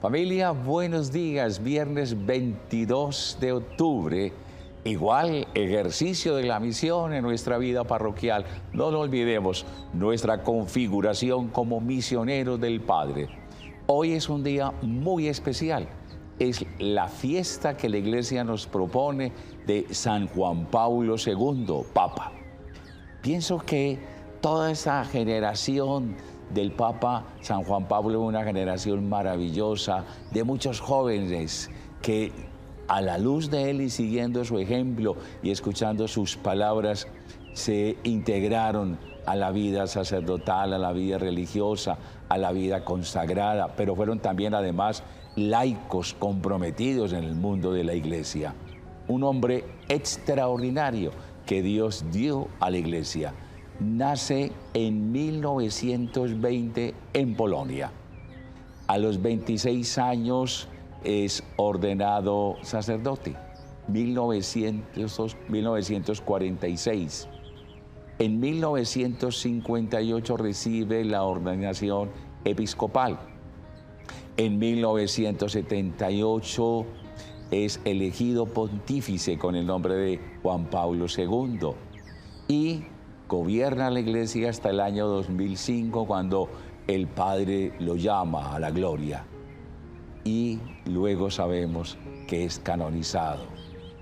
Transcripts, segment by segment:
Familia, buenos días. Viernes 22 de octubre. Igual ejercicio de la misión en nuestra vida parroquial. No lo olvidemos, nuestra configuración como misioneros del Padre. Hoy es un día muy especial. Es la fiesta que la Iglesia nos propone de San Juan Pablo II, Papa. Pienso que toda esa generación del Papa San Juan Pablo es una generación maravillosa de muchos jóvenes que a la luz de él y siguiendo su ejemplo y escuchando sus palabras se integraron a la vida sacerdotal, a la vida religiosa, a la vida consagrada, pero fueron también además laicos comprometidos en el mundo de la Iglesia. Un hombre extraordinario que Dios dio a la Iglesia. Nace en 1920 en Polonia. A los 26 años es ordenado sacerdote, 1946. En 1958 recibe la ordenación episcopal. En 1978 es elegido pontífice con el nombre de Juan Pablo II y gobierna la Iglesia hasta el año 2005, cuando el Padre lo llama a la gloria. Y luego sabemos que es canonizado,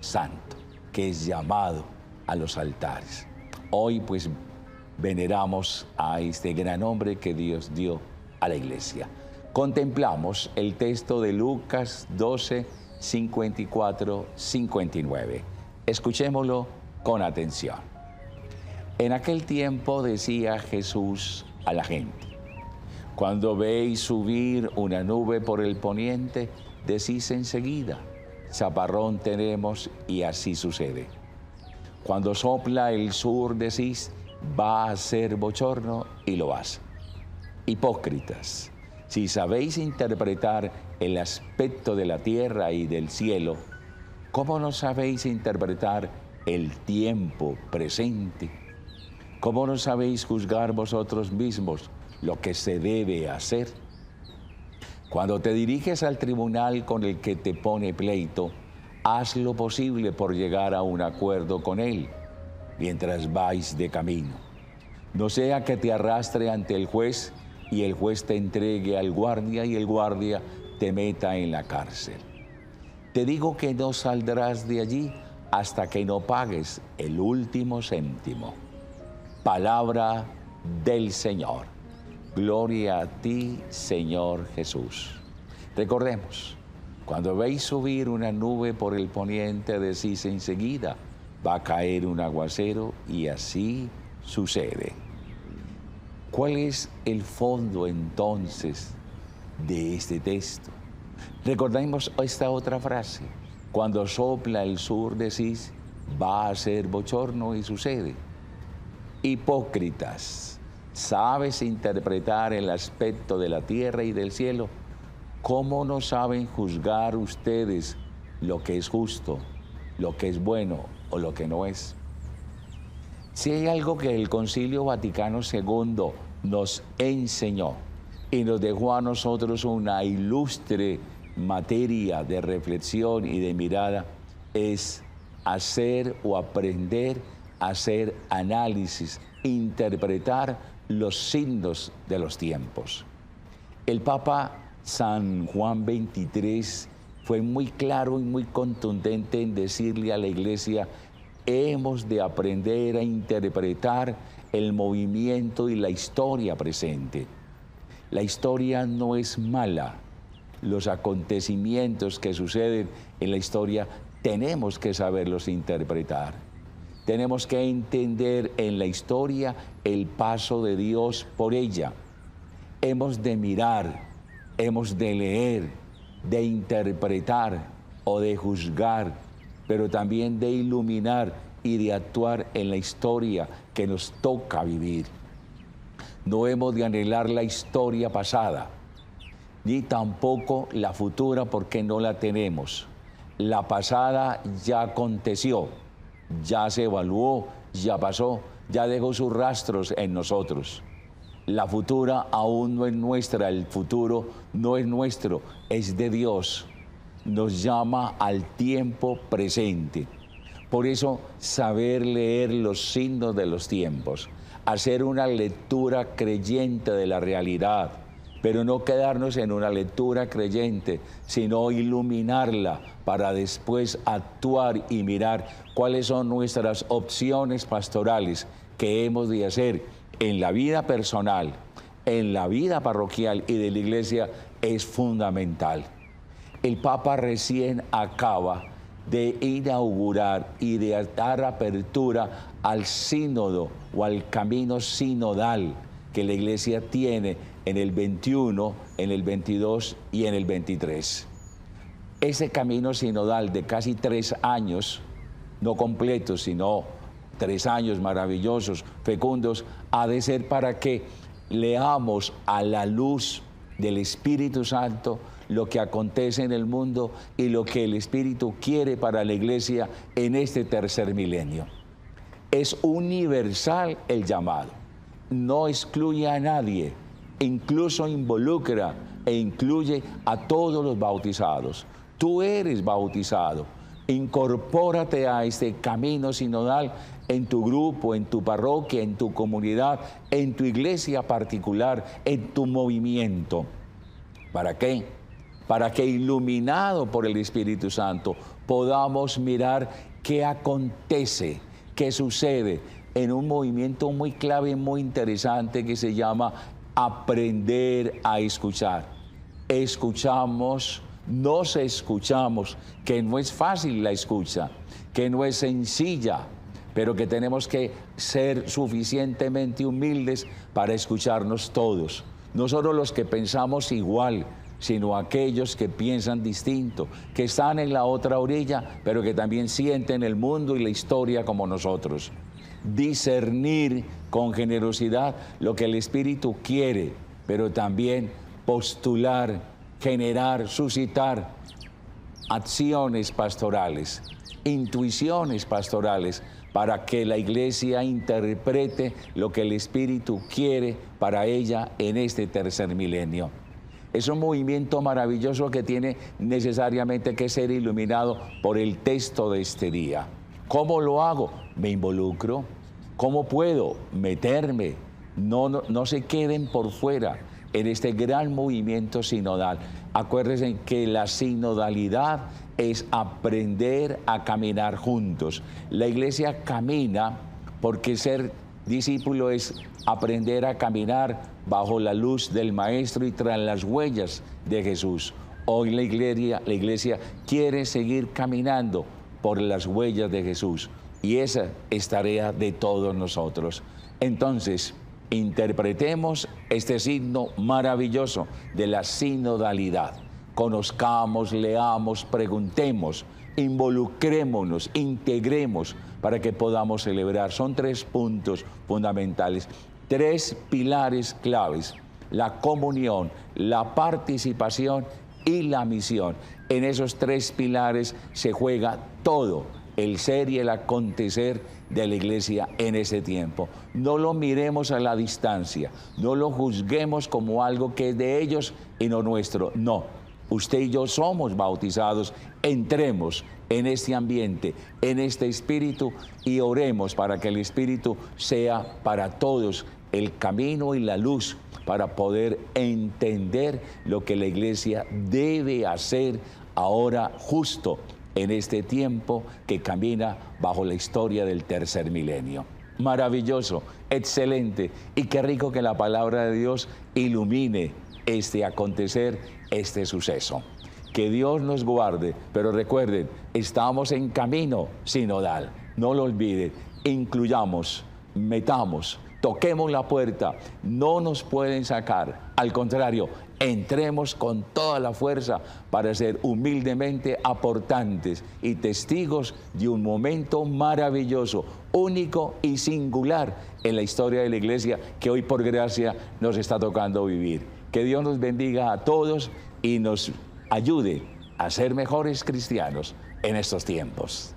santo, que es llamado a los altares. Hoy pues veneramos a este gran hombre que Dios dio a la Iglesia. Contemplamos el texto de Lucas 12, 54, 59. Escuchémoslo con atención. En aquel tiempo decía Jesús a la gente: cuando veis subir una nube por el poniente, decís enseguida, chaparrón tenemos, y así sucede. Cuando sopla el sur, decís, va a ser bochorno, y lo hace. Hipócritas, si sabéis interpretar el aspecto de la tierra y del cielo, ¿cómo no sabéis interpretar el tiempo presente? ¿Cómo no sabéis juzgar vosotros mismos lo que se debe hacer? Cuando te diriges al tribunal con el que te pone pleito, haz lo posible por llegar a un acuerdo con él mientras vais de camino. No sea que te arrastre ante el juez y el juez te entregue al guardia y el guardia te meta en la cárcel. Te digo que no saldrás de allí hasta que no pagues el último céntimo. Palabra del Señor. Gloria a ti, Señor Jesús. Recordemos, cuando veis subir una nube por el poniente, decís enseguida, va a caer un aguacero, y así sucede. ¿Cuál es el fondo entonces de este texto? Recordemos esta otra frase: cuando sopla el sur, decís, va a ser bochorno, y sucede. Hipócritas, ¿sabes interpretar el aspecto de la tierra y del cielo? ¿Cómo no saben juzgar ustedes lo que es justo, lo que es bueno o lo que no es? Si hay algo que el Concilio Vaticano II nos enseñó y nos dejó a nosotros una ilustre materia de reflexión y de mirada, es hacer o aprender hacer análisis, interpretar los signos de los tiempos. El Papa San Juan XXIII fue muy claro y muy contundente en decirle a la Iglesia: hemos de aprender a interpretar el movimiento y la historia presente. La historia no es mala. Los acontecimientos que suceden en la historia tenemos que saberlos interpretar. Tenemos que entender en la historia el paso de Dios por ella. Hemos de mirar, hemos de leer, de interpretar o de juzgar, pero también de iluminar y de actuar en la historia que nos toca vivir. No hemos de anhelar la historia pasada, ni tampoco la futura, porque no la tenemos. La pasada ya aconteció, ya se evaluó, ya pasó, ya dejó sus rastros en nosotros. La futura aún no es nuestra, el futuro no es nuestro, es de Dios. Nos llama al tiempo presente. Por eso, saber leer los signos de los tiempos, hacer una lectura creyente de la realidad, pero no quedarnos en una lectura creyente, sino iluminarla para después actuar y mirar cuáles son nuestras opciones pastorales que hemos de hacer en la vida personal, en la vida parroquial y de la iglesia. Es fundamental. El Papa recién acaba de inaugurar y de dar apertura al sínodo o al camino sinodal que la iglesia tiene en el 21, en el 22 y en el 23. Ese camino sinodal de casi 3 años, no completos, sino 3 años maravillosos, fecundos, ha de ser para que leamos a la luz del Espíritu Santo lo que acontece en el mundo y lo que el Espíritu quiere para la iglesia en este tercer milenio. Es universal el llamado, no excluye a nadie, incluso involucra e incluye a todos los bautizados. Tú eres bautizado, incorpórate a este camino sinodal en tu grupo, en tu parroquia, en tu comunidad, en tu iglesia particular, en tu movimiento. ¿Para qué? Para que, iluminado por el Espíritu Santo, podamos mirar qué acontece, qué sucede en un movimiento muy clave, muy interesante que se llama aprender a escuchar. Escuchamos, nos escuchamos, que no es fácil la escucha, que no es sencilla, pero que tenemos que ser suficientemente humildes para escucharnos todos. No solo los que pensamos igual, sino aquellos que piensan distinto, que están en la otra orilla, pero que también sienten el mundo y la historia como nosotros. Discernir con generosidad lo que el Espíritu quiere, pero también postular, generar, suscitar acciones pastorales, intuiciones pastorales, para que la iglesia interprete lo que el Espíritu quiere para ella en este tercer milenio. Es un movimiento maravilloso que tiene necesariamente que ser iluminado por el texto de este día. ¿Cómo lo hago? Me involucro. ¿Cómo puedo meterme? No se queden por fuera en este gran movimiento sinodal. Acuérdense que la sinodalidad es aprender a caminar juntos. La iglesia camina porque ser discípulo es aprender a caminar bajo la luz del Maestro y tras las huellas de Jesús. Hoy la iglesia quiere seguir caminando por las huellas de Jesús, y esa es tarea de todos nosotros. Entonces, interpretemos este signo maravilloso de la sinodalidad. Conozcamos, leamos, preguntemos, involucrémonos, integremos para que podamos celebrar. Son 3 puntos fundamentales, 3 pilares claves: la comunión, la participación y la misión. En esos 3 pilares se juega todo el ser y el acontecer de la iglesia en ese tiempo. No lo miremos a la distancia, no lo juzguemos como algo que es de ellos y no nuestro. No, usted y yo somos bautizados. Entremos en este ambiente, en este espíritu, y oremos para que el Espíritu sea para todos el camino y la luz para poder entender lo que la iglesia debe hacer ahora, justo en este tiempo que camina bajo la historia del tercer milenio. Maravilloso, excelente, y qué rico que la palabra de Dios ilumine este acontecer, este suceso. Que Dios nos guarde, pero recuerden, estamos en camino sinodal. No lo olviden, incluyamos, metamos, toquemos la puerta, no nos pueden sacar. Al contrario, entremos con toda la fuerza para ser humildemente aportantes y testigos de un momento maravilloso, único y singular en la historia de la iglesia que hoy por gracia nos está tocando vivir. Que Dios nos bendiga a todos y nos ayude a ser mejores cristianos en estos tiempos.